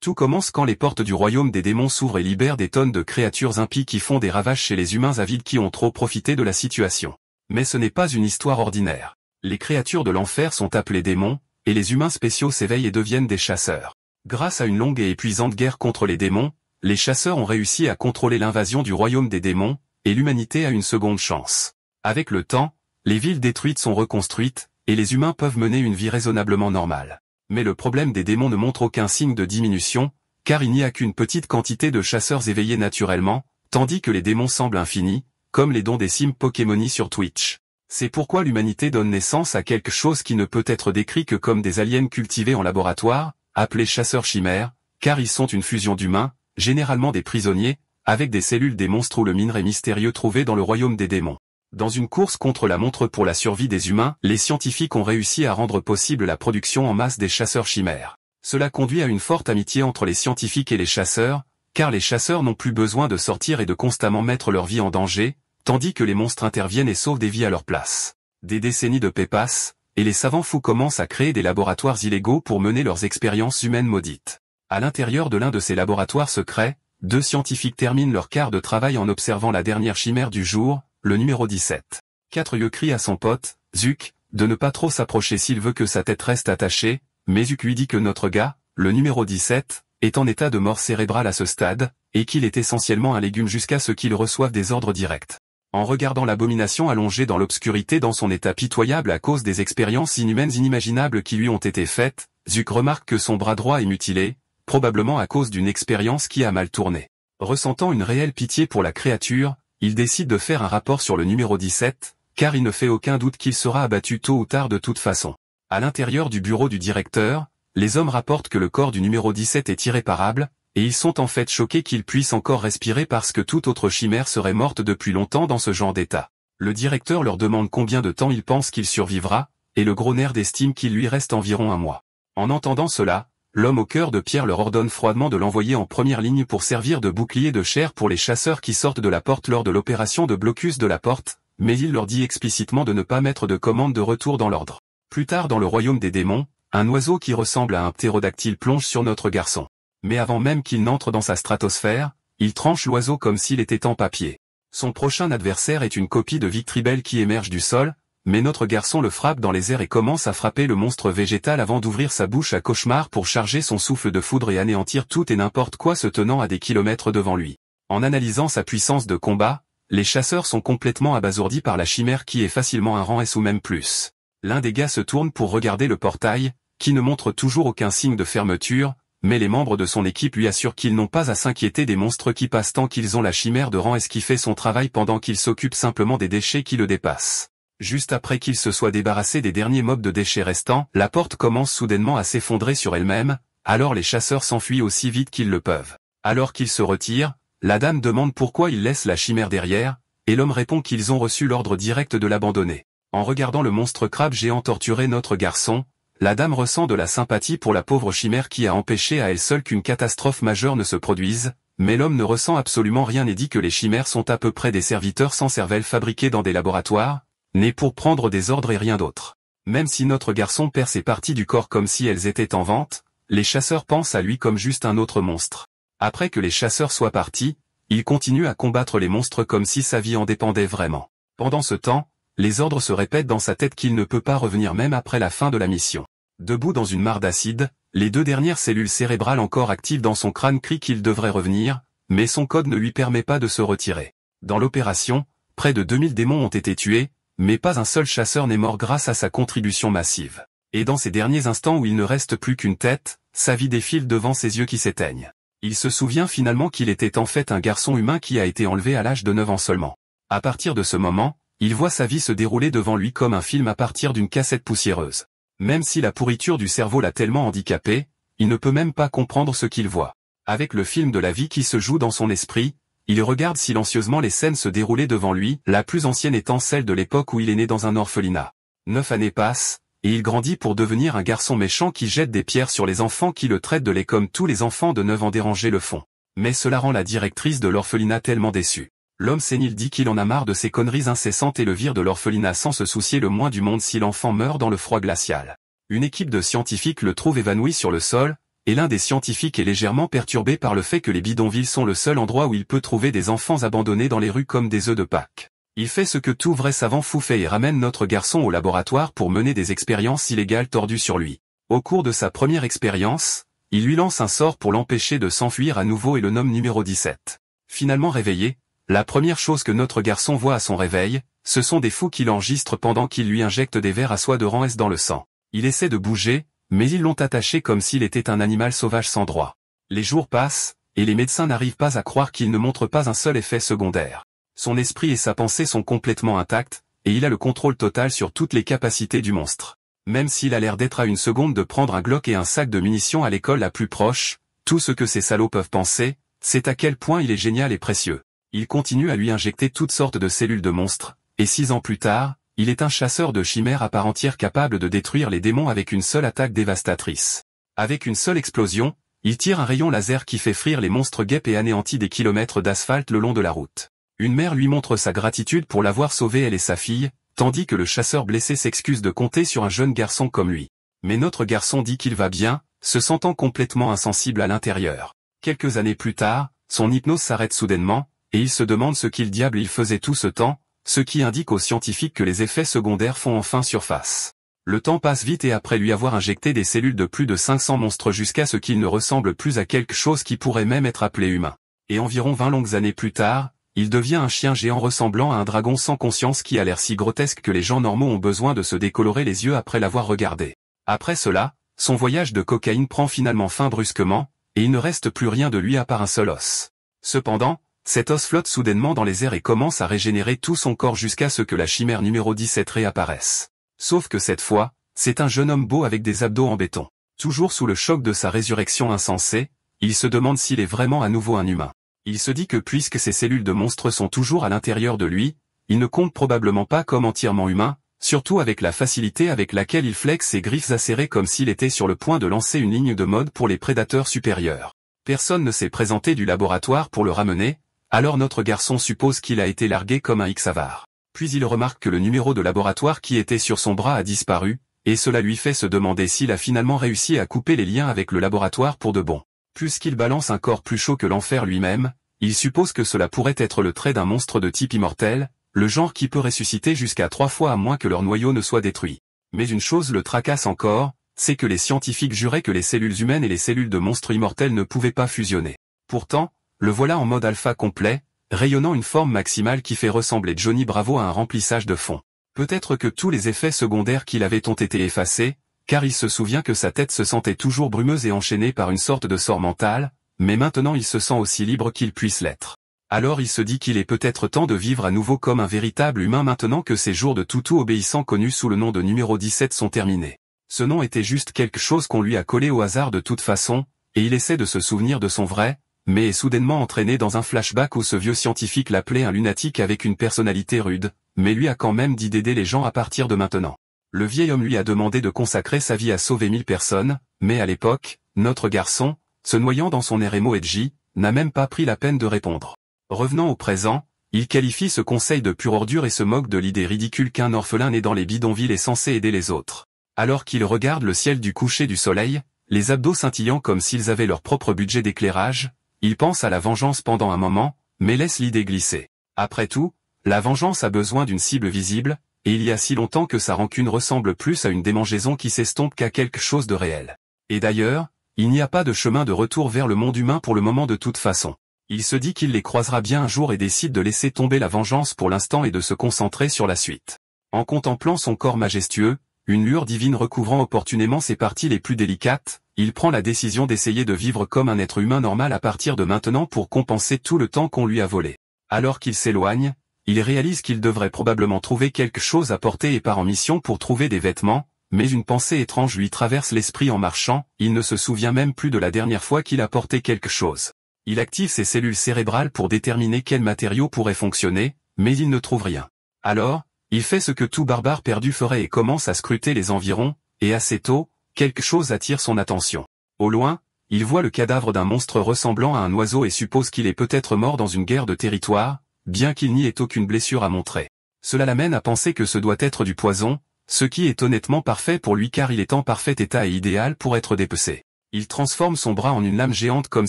Tout commence quand les portes du royaume des démons s'ouvrent et libèrent des tonnes de créatures impies qui font des ravages chez les humains avides qui ont trop profité de la situation. Mais ce n'est pas une histoire ordinaire. Les créatures de l'enfer sont appelées démons, et les humains spéciaux s'éveillent et deviennent des chasseurs. Grâce à une longue et épuisante guerre contre les démons, les chasseurs ont réussi à contrôler l'invasion du royaume des démons, et l'humanité a une seconde chance. Avec le temps, les villes détruites sont reconstruites, et les humains peuvent mener une vie raisonnablement normale. Mais le problème des démons ne montre aucun signe de diminution, car il n'y a qu'une petite quantité de chasseurs éveillés naturellement, tandis que les démons semblent infinis, comme les dons des Sims Pokémoni sur Twitch. C'est pourquoi l'humanité donne naissance à quelque chose qui ne peut être décrit que comme des aliens cultivés en laboratoire, appelés chasseurs chimères, car ils sont une fusion d'humains, généralement des prisonniers, avec des cellules des monstres ou le minerai mystérieux trouvé dans le royaume des démons. Dans une course contre la montre pour la survie des humains, les scientifiques ont réussi à rendre possible la production en masse des chasseurs chimères. Cela conduit à une forte amitié entre les scientifiques et les chasseurs, car les chasseurs n'ont plus besoin de sortir et de constamment mettre leur vie en danger, tandis que les monstres interviennent et sauvent des vies à leur place. Des décennies de paix passent, et les savants fous commencent à créer des laboratoires illégaux pour mener leurs expériences humaines maudites. À l'intérieur de l'un de ces laboratoires secrets, 2 scientifiques terminent leur quart de travail en observant la dernière chimère du jour, le numéro 17. 4 crie à son pote, Zuck, de ne pas trop s'approcher s'il veut que sa tête reste attachée, mais Zuck lui dit que notre gars, le numéro 17, est en état de mort cérébrale à ce stade, et qu'il est essentiellement un légume jusqu'à ce qu'il reçoive des ordres directs. En regardant l'abomination allongée dans l'obscurité dans son état pitoyable à cause des expériences inhumaines inimaginables qui lui ont été faites, Zuck remarque que son bras droit est mutilé, probablement à cause d'une expérience qui a mal tourné. Ressentant une réelle pitié pour la créature, il décide de faire un rapport sur le numéro 17, car il ne fait aucun doute qu'il sera abattu tôt ou tard de toute façon. À l'intérieur du bureau du directeur, les hommes rapportent que le corps du numéro 17 est irréparable, et ils sont en fait choqués qu'il puisse encore respirer parce que toute autre chimère serait morte depuis longtemps dans ce genre d'état. Le directeur leur demande combien de temps il pense qu'il survivra, et le gros nerd estime qu'il lui reste environ 1 mois. En entendant cela, l'homme au cœur de pierre leur ordonne froidement de l'envoyer en première ligne pour servir de bouclier de chair pour les chasseurs qui sortent de la porte lors de l'opération de blocus de la porte, mais il leur dit explicitement de ne pas mettre de commande de retour dans l'ordre. Plus tard dans le royaume des démons, un oiseau qui ressemble à un ptérodactyle plonge sur notre garçon. Mais avant même qu'il n'entre dans sa stratosphère, il tranche l'oiseau comme s'il était en papier. Son prochain adversaire est une copie de Victreebel qui émerge du sol, mais notre garçon le frappe dans les airs et commence à frapper le monstre végétal avant d'ouvrir sa bouche à cauchemar pour charger son souffle de foudre et anéantir tout et n'importe quoi se tenant à des kilomètres devant lui. En analysant sa puissance de combat, les chasseurs sont complètement abasourdis par la chimère qui est facilement un rang S ou même plus. L'un des gars se tourne pour regarder le portail, qui ne montre toujours aucun signe de fermeture, mais les membres de son équipe lui assurent qu'ils n'ont pas à s'inquiéter des monstres qui passent tant qu'ils ont la chimère de rang S qui fait son travail pendant qu'il s'occupe simplement des déchets qui le dépassent. Juste après qu'il se soit débarrassé des derniers mobs de déchets restants, la porte commence soudainement à s'effondrer sur elle-même, alors les chasseurs s'enfuient aussi vite qu'ils le peuvent. Alors qu'ils se retirent, la dame demande pourquoi ils laissent la chimère derrière, et l'homme répond qu'ils ont reçu l'ordre direct de l'abandonner. En regardant le monstre crabe géant torturer notre garçon, la dame ressent de la sympathie pour la pauvre chimère qui a empêché à elle seule qu'une catastrophe majeure ne se produise, mais l'homme ne ressent absolument rien et dit que les chimères sont à peu près des serviteurs sans cervelle fabriqués dans des laboratoires, nés pour prendre des ordres et rien d'autre. Même si notre garçon perd ses parties du corps comme si elles étaient en vente, les chasseurs pensent à lui comme juste un autre monstre. Après que les chasseurs soient partis, il continue à combattre les monstres comme si sa vie en dépendait vraiment. Pendant ce temps, les ordres se répètent dans sa tête qu'il ne peut pas revenir même après la fin de la mission. Debout dans une mare d'acide, les 2 dernières cellules cérébrales encore actives dans son crâne crient qu'il devrait revenir, mais son code ne lui permet pas de se retirer. Dans l'opération, près de 2000 démons ont été tués, mais pas un seul chasseur n'est mort grâce à sa contribution massive. Et dans ces derniers instants où il ne reste plus qu'une tête, sa vie défile devant ses yeux qui s'éteignent. Il se souvient finalement qu'il était en fait un garçon humain qui a été enlevé à l'âge de 9 ans seulement. À partir de ce moment, il voit sa vie se dérouler devant lui comme un film à partir d'une cassette poussiéreuse. Même si la pourriture du cerveau l'a tellement handicapé, il ne peut même pas comprendre ce qu'il voit. Avec le film de la vie qui se joue dans son esprit, il regarde silencieusement les scènes se dérouler devant lui, la plus ancienne étant celle de l'époque où il est né dans un orphelinat. 9 années passent, et il grandit pour devenir un garçon méchant qui jette des pierres sur les enfants qui le traitent de lait comme tous les enfants de 9 ans dérangés le font. Mais cela rend la directrice de l'orphelinat tellement déçue. L'homme sénile dit qu'il en a marre de ces conneries incessantes et le vire de l'orphelinat sans se soucier le moins du monde si l'enfant meurt dans le froid glacial. Une équipe de scientifiques le trouve évanoui sur le sol, et l'un des scientifiques est légèrement perturbé par le fait que les bidonvilles sont le seul endroit où il peut trouver des enfants abandonnés dans les rues comme des œufs de Pâques. Il fait ce que tout vrai savant fou fait et ramène notre garçon au laboratoire pour mener des expériences illégales tordues sur lui. Au cours de sa première expérience, il lui lance un sort pour l'empêcher de s'enfuir à nouveau et le nomme numéro 17. Finalement réveillé, la première chose que notre garçon voit à son réveil, ce sont des fous qui l'enregistrent pendant qu'ils lui injectent des vers à soie de rang S dans le sang. Il essaie de bouger, mais ils l'ont attaché comme s'il était un animal sauvage sans droit. Les jours passent, et les médecins n'arrivent pas à croire qu'il ne montre pas un seul effet secondaire. Son esprit et sa pensée sont complètement intacts, et il a le contrôle total sur toutes les capacités du monstre. Même s'il a l'air d'être à une seconde de prendre un Glock et un sac de munitions à l'école la plus proche, tout ce que ces salauds peuvent penser, c'est à quel point il est génial et précieux. Il continue à lui injecter toutes sortes de cellules de monstres, et 6 ans plus tard, il est un chasseur de chimères à part entière capable de détruire les démons avec une seule attaque dévastatrice. Avec une seule explosion, il tire un rayon laser qui fait frire les monstres guêpes et anéantit des kilomètres d'asphalte le long de la route. Une mère lui montre sa gratitude pour l'avoir sauvé elle et sa fille, tandis que le chasseur blessé s'excuse de compter sur un jeune garçon comme lui. Mais notre garçon dit qu'il va bien, se sentant complètement insensible à l'intérieur. Quelques années plus tard, son hypnose s'arrête soudainement, et il se demande ce qu'il diable il faisait tout ce temps, ce qui indique aux scientifiques que les effets secondaires font enfin surface. Le temps passe vite et après lui avoir injecté des cellules de plus de 500 monstres jusqu'à ce qu'il ne ressemble plus à quelque chose qui pourrait même être appelé humain. Et environ 20 longues années plus tard, il devient un chien géant ressemblant à un dragon sans conscience qui a l'air si grotesque que les gens normaux ont besoin de se décolorer les yeux après l'avoir regardé. Après cela, son voyage de cocaïne prend finalement fin brusquement, et il ne reste plus rien de lui à part un seul os. Cependant, cet os flotte soudainement dans les airs et commence à régénérer tout son corps jusqu'à ce que la chimère numéro 17 réapparaisse. Sauf que cette fois, c'est un jeune homme beau avec des abdos en béton. Toujours sous le choc de sa résurrection insensée, il se demande s'il est vraiment à nouveau un humain. Il se dit que puisque ces cellules de monstres sont toujours à l'intérieur de lui, il ne compte probablement pas comme entièrement humain, surtout avec la facilité avec laquelle il flexe ses griffes acérées comme s'il était sur le point de lancer une ligne de mode pour les prédateurs supérieurs. Personne ne s'est présenté du laboratoire pour le ramener, alors notre garçon suppose qu'il a été largué comme un X-avare. Puis il remarque que le numéro de laboratoire qui était sur son bras a disparu, et cela lui fait se demander s'il a finalement réussi à couper les liens avec le laboratoire pour de bon. Puisqu'il balance un corps plus chaud que l'enfer lui-même, il suppose que cela pourrait être le trait d'un monstre de type immortel, le genre qui peut ressusciter jusqu'à 3 fois à moins que leur noyau ne soit détruit. Mais une chose le tracasse encore, c'est que les scientifiques juraient que les cellules humaines et les cellules de monstres immortels ne pouvaient pas fusionner. Pourtant, le voilà en mode alpha complet, rayonnant une forme maximale qui fait ressembler Johnny Bravo à un remplissage de fond. Peut-être que tous les effets secondaires qu'il avait ont été effacés, car il se souvient que sa tête se sentait toujours brumeuse et enchaînée par une sorte de sort mental, mais maintenant il se sent aussi libre qu'il puisse l'être. Alors il se dit qu'il est peut-être temps de vivre à nouveau comme un véritable humain maintenant que ses jours de toutou obéissant connu sous le nom de numéro 17 sont terminés. Ce nom était juste quelque chose qu'on lui a collé au hasard de toute façon, et il essaie de se souvenir de son vrai, mais est soudainement entraîné dans un flashback où ce vieux scientifique l'appelait un lunatique avec une personnalité rude, mais lui a quand même dit d'aider les gens à partir de maintenant. Le vieil homme lui a demandé de consacrer sa vie à sauver 1000 personnes, mais à l'époque, notre garçon, se noyant dans son air emo-edgy, n'a même pas pris la peine de répondre. Revenant au présent, il qualifie ce conseil de pure ordure et se moque de l'idée ridicule qu'un orphelin né dans les bidonvilles est censé aider les autres. Alors qu'il regarde le ciel du coucher du soleil, les abdos scintillant comme s'ils avaient leur propre budget d'éclairage, il pense à la vengeance pendant un moment, mais laisse l'idée glisser. Après tout, la vengeance a besoin d'une cible visible, et il y a si longtemps que sa rancune ressemble plus à une démangeaison qui s'estompe qu'à quelque chose de réel. Et d'ailleurs, il n'y a pas de chemin de retour vers le monde humain pour le moment de toute façon. Il se dit qu'il les croisera bien un jour et décide de laisser tomber la vengeance pour l'instant et de se concentrer sur la suite. En contemplant son corps majestueux, une lueur divine recouvrant opportunément ses parties les plus délicates, il prend la décision d'essayer de vivre comme un être humain normal à partir de maintenant pour compenser tout le temps qu'on lui a volé. Alors qu'il s'éloigne, il réalise qu'il devrait probablement trouver quelque chose à porter et part en mission pour trouver des vêtements, mais une pensée étrange lui traverse l'esprit en marchant, il ne se souvient même plus de la dernière fois qu'il a porté quelque chose. Il active ses cellules cérébrales pour déterminer quel matériau pourrait fonctionner, mais il ne trouve rien. Alors, il fait ce que tout barbare perdu ferait et commence à scruter les environs, et assez tôt, quelque chose attire son attention. Au loin, il voit le cadavre d'un monstre ressemblant à un oiseau et suppose qu'il est peut-être mort dans une guerre de territoire, bien qu'il n'y ait aucune blessure à montrer. Cela l'amène à penser que ce doit être du poison, ce qui est honnêtement parfait pour lui car il est en parfait état et idéal pour être dépecé. Il transforme son bras en une lame géante comme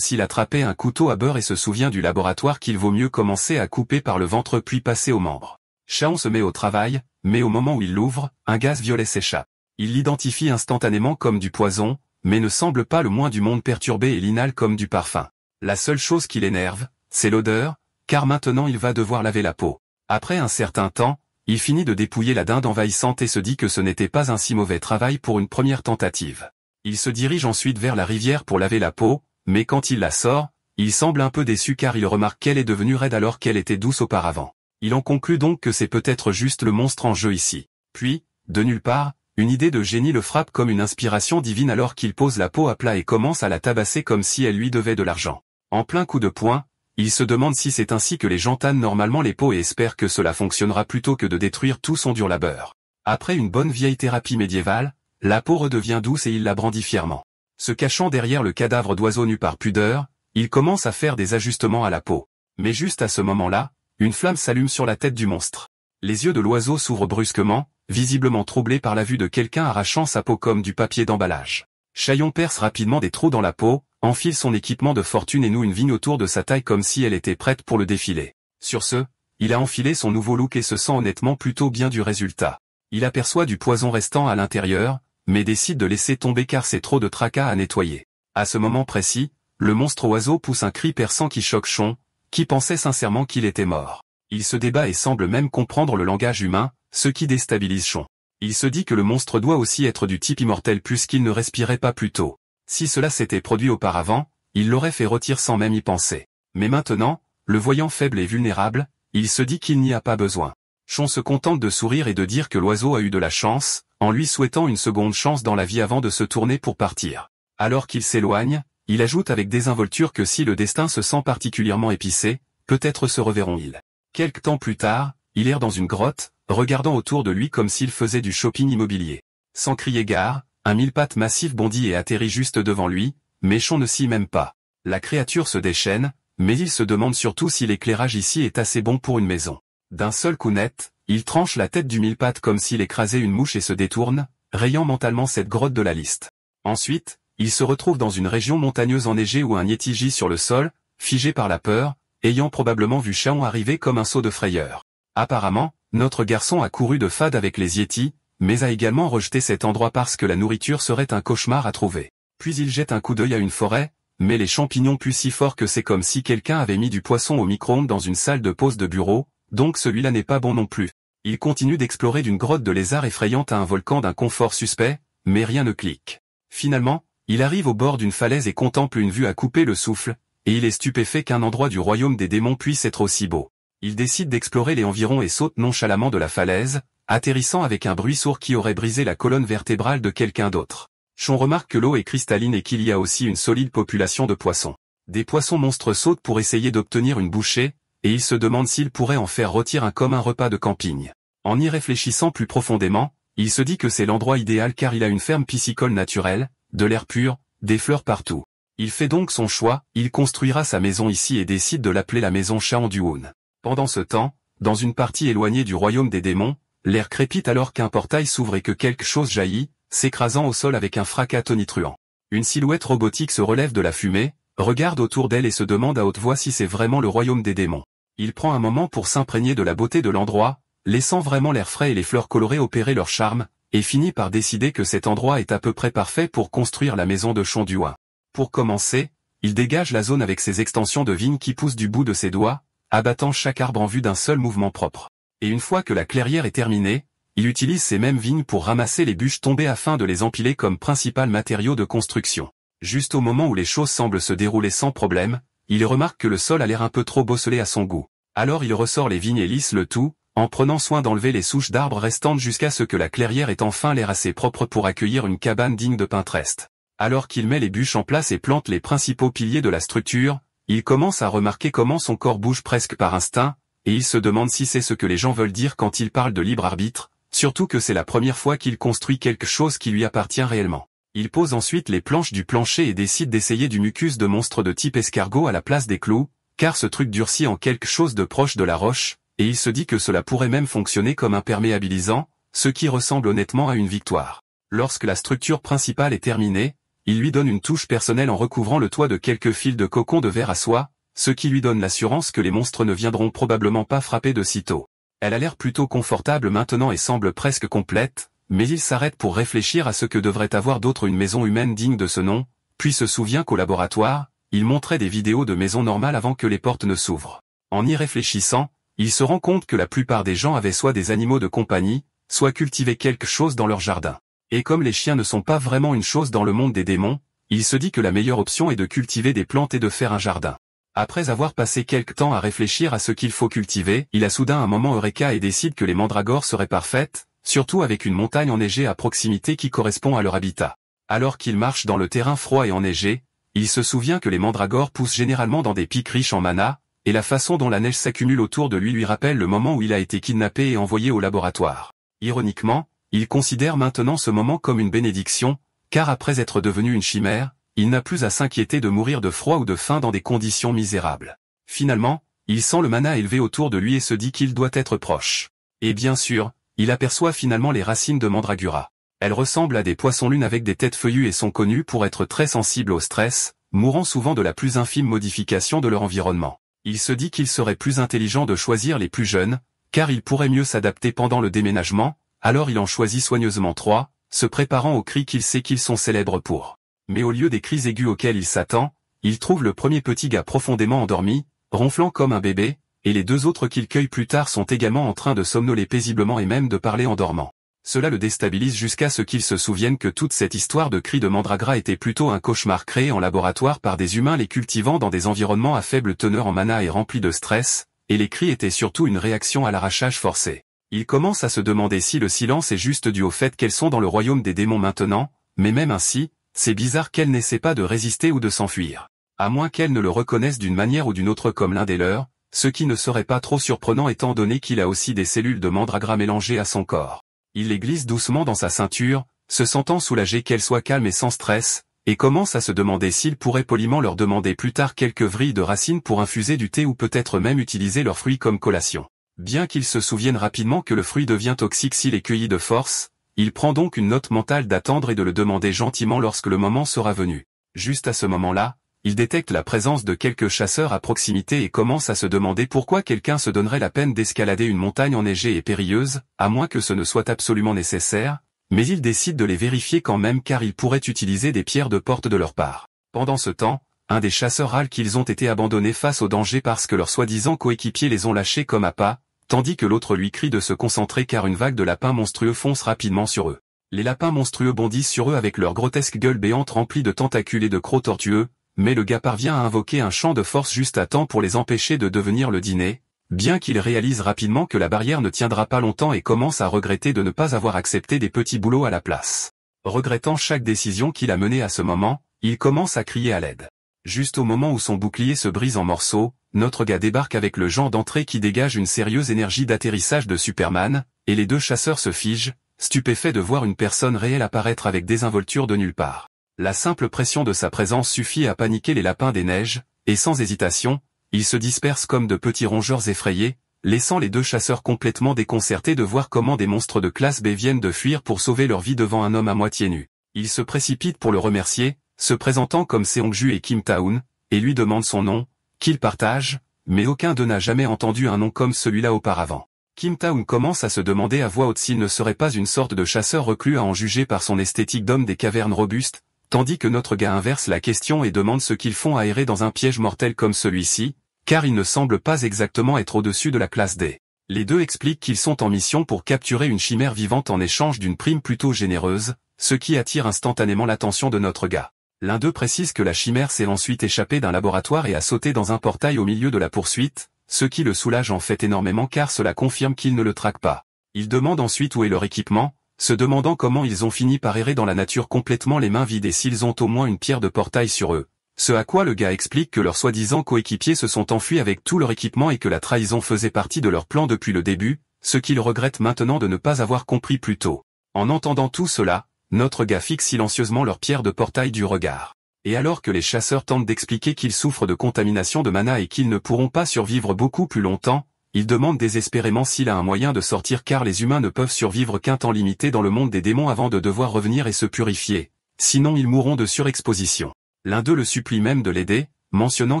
s'il attrapait un couteau à beurre et se souvient du laboratoire qu'il vaut mieux commencer à couper par le ventre puis passer aux membres. Shaon se met au travail, mais au moment où il l'ouvre, un gaz violet s'échappe. Il l'identifie instantanément comme du poison, mais ne semble pas le moins du monde perturbé et l'inhale comme du parfum. La seule chose qui l'énerve, c'est l'odeur, car maintenant il va devoir laver la peau. Après un certain temps, il finit de dépouiller la dinde envahissante et se dit que ce n'était pas un si mauvais travail pour une première tentative. Il se dirige ensuite vers la rivière pour laver la peau, mais quand il la sort, il semble un peu déçu car il remarque qu'elle est devenue raide alors qu'elle était douce auparavant. Il en conclut donc que c'est peut-être juste le monstre en jeu ici. Puis, de nulle part, une idée de génie le frappe comme une inspiration divine alors qu'il pose la peau à plat et commence à la tabasser comme si elle lui devait de l'argent. En plein coup de poing, il se demande si c'est ainsi que les gens tannent normalement les peaux et espère que cela fonctionnera plutôt que de détruire tout son dur labeur. Après une bonne vieille thérapie médiévale, la peau redevient douce et il la brandit fièrement. Se cachant derrière le cadavre d'oiseau nu par pudeur, il commence à faire des ajustements à la peau. Mais juste à ce moment-là, une flamme s'allume sur la tête du monstre. Les yeux de l'oiseau s'ouvrent brusquement, visiblement troublé par la vue de quelqu'un arrachant sa peau comme du papier d'emballage. Shaon perce rapidement des trous dans la peau, enfile son équipement de fortune et noue une vigne autour de sa taille comme si elle était prête pour le défilé. Sur ce, il a enfilé son nouveau look et se sent honnêtement plutôt bien du résultat. Il aperçoit du poison restant à l'intérieur, mais décide de laisser tomber car c'est trop de tracas à nettoyer. À ce moment précis, le monstre oiseau pousse un cri perçant qui choque Shaon, qui pensait sincèrement qu'il était mort. Il se débat et semble même comprendre le langage humain, ce qui déstabilise Shaon. Il se dit que le monstre doit aussi être du type immortel puisqu'il ne respirait pas plus tôt. Si cela s'était produit auparavant, il l'aurait fait retirer sans même y penser. Mais maintenant, le voyant faible et vulnérable, il se dit qu'il n'y a pas besoin. Shaon se contente de sourire et de dire que l'oiseau a eu de la chance, en lui souhaitant une seconde chance dans la vie avant de se tourner pour partir. Alors qu'il s'éloigne, il ajoute avec désinvolture que si le destin se sent particulièrement épicé, peut-être se reverront-ils. Quelque temps plus tard, il erre dans une grotte, regardant autour de lui comme s'il faisait du shopping immobilier. Sans crier gare, un mille-pattes massif bondit et atterrit juste devant lui, mais Shaon ne s'y même pas. La créature se déchaîne, mais il se demande surtout si l'éclairage ici est assez bon pour une maison. D'un seul coup net, il tranche la tête du mille-pattes comme s'il écrasait une mouche et se détourne, rayant mentalement cette grotte de la liste. Ensuite, il se retrouve dans une région montagneuse enneigée où un yéti gît sur le sol, figé par la peur, ayant probablement vu Shaon arriver comme un saut de frayeur. Apparemment, notre garçon a couru de fade avec les yétis, mais a également rejeté cet endroit parce que la nourriture serait un cauchemar à trouver. Puis il jette un coup d'œil à une forêt, mais les champignons puent si fort que c'est comme si quelqu'un avait mis du poisson au micro-ondes dans une salle de pause de bureau, donc celui-là n'est pas bon non plus. Il continue d'explorer d'une grotte de lézard effrayante à un volcan d'un confort suspect, mais rien ne clique. Finalement, il arrive au bord d'une falaise et contemple une vue à couper le souffle, et il est stupéfait qu'un endroit du royaume des démons puisse être aussi beau. Il décide d'explorer les environs et saute nonchalamment de la falaise, atterrissant avec un bruit sourd qui aurait brisé la colonne vertébrale de quelqu'un d'autre. Shaon remarque que l'eau est cristalline et qu'il y a aussi une solide population de poissons. Des poissons monstres sautent pour essayer d'obtenir une bouchée, et il se demande s'il pourrait en faire rôtir un comme un repas de camping. En y réfléchissant plus profondément, il se dit que c'est l'endroit idéal car il a une ferme piscicole naturelle, de l'air pur, des fleurs partout. Il fait donc son choix, il construira sa maison ici et décide de l'appeler la maison Shaon Duun. Pendant ce temps, dans une partie éloignée du royaume des démons, l'air crépite alors qu'un portail s'ouvre et que quelque chose jaillit, s'écrasant au sol avec un fracas tonitruant. Une silhouette robotique se relève de la fumée, regarde autour d'elle et se demande à haute voix si c'est vraiment le royaume des démons. Il prend un moment pour s'imprégner de la beauté de l'endroit, laissant vraiment l'air frais et les fleurs colorées opérer leur charme, et finit par décider que cet endroit est à peu près parfait pour construire la maison de Shaon Duun. Pour commencer, il dégage la zone avec ses extensions de vignes qui poussent du bout de ses doigts, abattant chaque arbre en vue d'un seul mouvement propre. Et une fois que la clairière est terminée, il utilise ces mêmes vignes pour ramasser les bûches tombées afin de les empiler comme principal matériau de construction. Juste au moment où les choses semblent se dérouler sans problème, il remarque que le sol a l'air un peu trop bosselé à son goût. Alors il ressort les vignes et lisse le tout, en prenant soin d'enlever les souches d'arbres restantes jusqu'à ce que la clairière ait enfin l'air assez propre pour accueillir une cabane digne de Pinterest. Alors qu'il met les bûches en place et plante les principaux piliers de la structure, il commence à remarquer comment son corps bouge presque par instinct, et il se demande si c'est ce que les gens veulent dire quand ils parlent de libre arbitre, surtout que c'est la première fois qu'il construit quelque chose qui lui appartient réellement. Il pose ensuite les planches du plancher et décide d'essayer du mucus de monstre de type escargot à la place des clous, car ce truc durcit en quelque chose de proche de la roche, et il se dit que cela pourrait même fonctionner comme imperméabilisant, ce qui ressemble honnêtement à une victoire. Lorsque la structure principale est terminée, il lui donne une touche personnelle en recouvrant le toit de quelques fils de cocon de verre à soie, ce qui lui donne l'assurance que les monstres ne viendront probablement pas frapper de sitôt. Elle a l'air plutôt confortable maintenant et semble presque complète, mais il s'arrête pour réfléchir à ce que devrait avoir d'autre une maison humaine digne de ce nom, puis se souvient qu'au laboratoire, il montrait des vidéos de maisons normales avant que les portes ne s'ouvrent. En y réfléchissant, il se rend compte que la plupart des gens avaient soit des animaux de compagnie, soit cultivé quelque chose dans leur jardin. Et comme les chiens ne sont pas vraiment une chose dans le monde des démons, il se dit que la meilleure option est de cultiver des plantes et de faire un jardin. Après avoir passé quelque temps à réfléchir à ce qu'il faut cultiver, il a soudain un moment eureka et décide que les mandragores seraient parfaites, surtout avec une montagne enneigée à proximité qui correspond à leur habitat. Alors qu'il marche dans le terrain froid et enneigé, il se souvient que les mandragores poussent généralement dans des pics riches en mana, et la façon dont la neige s'accumule autour de lui rappelle le moment où il a été kidnappé et envoyé au laboratoire. Ironiquement, il considère maintenant ce moment comme une bénédiction, car après être devenu une chimère, il n'a plus à s'inquiéter de mourir de froid ou de faim dans des conditions misérables. Finalement, il sent le mana élevé autour de lui et se dit qu'il doit être proche. Et bien sûr, il aperçoit finalement les racines de Mandragora. Elles ressemblent à des poissons-lunes avec des têtes feuillues et sont connues pour être très sensibles au stress, mourant souvent de la plus infime modification de leur environnement. Il se dit qu'il serait plus intelligent de choisir les plus jeunes, car il pourrait mieux s'adapter pendant le déménagement, alors il en choisit soigneusement 3, se préparant aux cris qu'il sait qu'ils sont célèbres pour. Mais au lieu des cris aigus auxquels il s'attend, il trouve le premier petit gars profondément endormi, ronflant comme un bébé, et les 2 autres qu'il cueille plus tard sont également en train de somnoler paisiblement et même de parler en dormant. Cela le déstabilise jusqu'à ce qu'il se souvienne que toute cette histoire de cris de Mandragora était plutôt un cauchemar créé en laboratoire par des humains les cultivant dans des environnements à faible teneur en mana et remplis de stress, et les cris étaient surtout une réaction à l'arrachage forcé. Il commence à se demander si le silence est juste dû au fait qu'elles sont dans le royaume des démons maintenant, mais même ainsi, c'est bizarre qu'elles n'essaient pas de résister ou de s'enfuir. À moins qu'elles ne le reconnaissent d'une manière ou d'une autre comme l'un des leurs, ce qui ne serait pas trop surprenant étant donné qu'il a aussi des cellules de Mandragora mélangées à son corps. Il les glisse doucement dans sa ceinture, se sentant soulagé qu'elles soient calmes et sans stress, et commence à se demander s'il pourrait poliment leur demander plus tard quelques vrilles de racines pour infuser du thé ou peut-être même utiliser leurs fruits comme collation. Bien qu'il se souvienne rapidement que le fruit devient toxique s'il est cueilli de force, il prend donc une note mentale d'attendre et de le demander gentiment lorsque le moment sera venu. Juste à ce moment-là, il détecte la présence de quelques chasseurs à proximité et commence à se demander pourquoi quelqu'un se donnerait la peine d'escalader une montagne enneigée et périlleuse, à moins que ce ne soit absolument nécessaire, mais il décide de les vérifier quand même car ils pourraient utiliser des pierres de porte de leur part. Pendant ce temps, un des chasseurs râle qu'ils ont été abandonnés face au danger parce que leurs soi-disant coéquipiers les ont lâchés comme appât, tandis que l'autre lui crie de se concentrer car une vague de lapins monstrueux fonce rapidement sur eux. Les lapins monstrueux bondissent sur eux avec leurs grotesques gueules béantes remplies de tentacules et de crocs tortueux, mais le gars parvient à invoquer un champ de force juste à temps pour les empêcher de devenir le dîner, bien qu'il réalise rapidement que la barrière ne tiendra pas longtemps et commence à regretter de ne pas avoir accepté des petits boulots à la place. Regrettant chaque décision qu'il a menée à ce moment, il commence à crier à l'aide. Juste au moment où son bouclier se brise en morceaux, notre gars débarque avec le genre d'entrée qui dégage une sérieuse énergie d'atterrissage de Superman, et les 2 chasseurs se figent, stupéfaits de voir une personne réelle apparaître avec désinvolture de nulle part. La simple pression de sa présence suffit à paniquer les lapins des neiges, et sans hésitation, ils se dispersent comme de petits rongeurs effrayés, laissant les 2 chasseurs complètement déconcertés de voir comment des monstres de classe B viennent de fuir pour sauver leur vie devant un homme à moitié nu. Ils se précipitent pour le remercier, se présentant comme Seongju et Kim Taun, et lui demandent son nom, qu'il partage, mais aucun d'eux n'a jamais entendu un nom comme celui-là auparavant. Kim Taun commence à se demander à voix haute s'il ne serait pas une sorte de chasseur reclus à en juger par son esthétique d'homme des cavernes robustes, tandis que notre gars inverse la question et demande ce qu'ils font aérer dans un piège mortel comme celui-ci, car il ne semble pas exactement être au-dessus de la classe D. Les 2 expliquent qu'ils sont en mission pour capturer une chimère vivante en échange d'une prime plutôt généreuse, ce qui attire instantanément l'attention de notre gars. L'un d'eux précise que la chimère s'est ensuite échappée d'un laboratoire et a sauté dans un portail au milieu de la poursuite, ce qui le soulage en fait énormément car cela confirme qu'il ne le traque pas. Il demande ensuite où est leur équipement, se demandant comment ils ont fini par errer dans la nature complètement les mains vides et s'ils ont au moins une pierre de portail sur eux. Ce à quoi le gars explique que leurs soi-disant coéquipiers se sont enfuis avec tout leur équipement et que la trahison faisait partie de leur plan depuis le début, ce qu'il regrette maintenant de ne pas avoir compris plus tôt. En entendant tout cela, notre gars fixe silencieusement leur pierre de portail du regard. Et alors que les chasseurs tentent d'expliquer qu'ils souffrent de contamination de mana et qu'ils ne pourront pas survivre beaucoup plus longtemps, il demande désespérément s'il a un moyen de sortir car les humains ne peuvent survivre qu'un temps limité dans le monde des démons avant de devoir revenir et se purifier. sinon ils mourront de surexposition. L'un d'eux le supplie même de l'aider, mentionnant